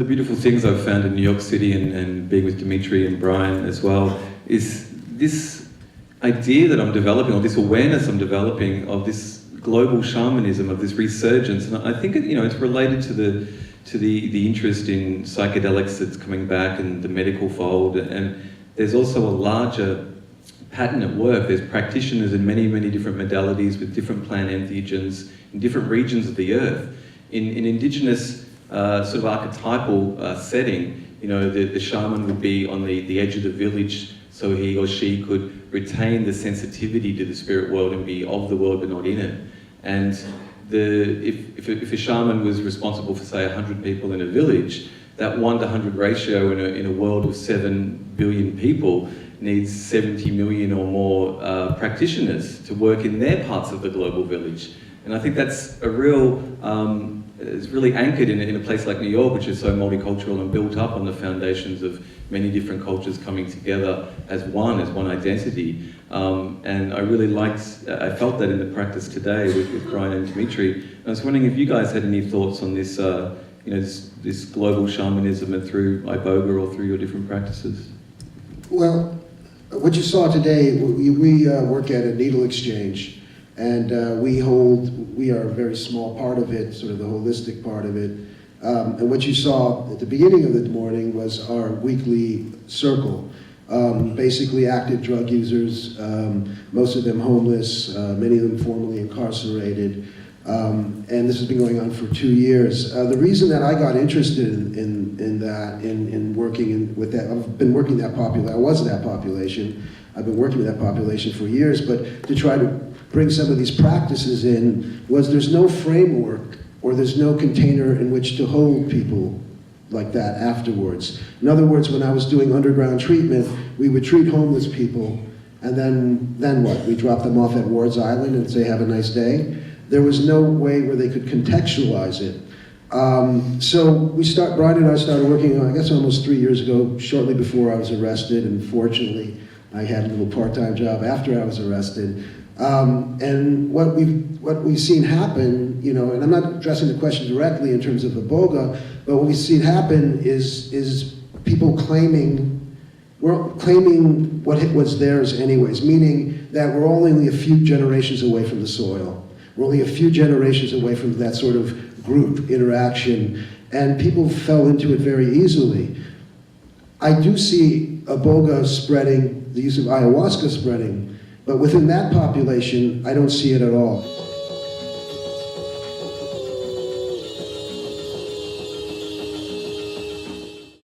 the beautiful things I've found in New York City and being with Dimitri and Brian as well is this idea that I'm developing, or this awareness I'm developing of this global shamanism, of this resurgence. And I think it's related to the interest in psychedelics that's coming back and the medical fold. And there's also a larger pattern at work. There's practitioners in many, many different modalities with different plant entheogens in different regions of the earth. In indigenous sort of archetypal setting, the shaman would be on the edge of the village so he or she could retain the sensitivity to the spirit world and be of the world but not in it. And if a shaman was responsible for, say, 100 people in a village, that 1-to-100 ratio in a world of 7 billion people needs 70 million or more practitioners to work in their parts of the global village. And I think that's a real, it's really anchored in a place like New York, which is so multicultural and built up on the foundations of many different cultures coming together as one identity. And I really I felt that in the practice today with Brian and Dimitri. I was wondering if you guys had any thoughts on this, this global shamanism and through Iboga or through your different practices. Well, what you saw today, we work at a needle exchange. And we are a very small part of it, sort of the holistic part of it. And what you saw at the beginning of the morning was our weekly circle. Basically active drug users, most of them homeless, many of them formerly incarcerated. And this has been going on for 2 years. The reason that I got interested in working with that, I've been working that population, I was that population. I've been working with that population for years, but to try to bring some of these practices in was there's no framework or there's no container in which to hold people like that afterwards. In other words, when I was doing underground treatment, we would treat homeless people and then what? We drop them off at Ward's Island and say, have a nice day. There was no way where they could contextualize it. So Brian and I started working, I guess almost 3 years ago, shortly before I was arrested, and fortunately I had a little part-time job after I was arrested. And what we've seen happen, and I'm not addressing the question directly in terms of Iboga, but what we've seen happen is people claiming what was theirs anyways, meaning that we're only a few generations away from the soil. We're only a few generations away from that sort of group interaction, and people fell into it very easily. I do see Iboga spreading, the use of ayahuasca spreading, but within that population, I don't see it at all.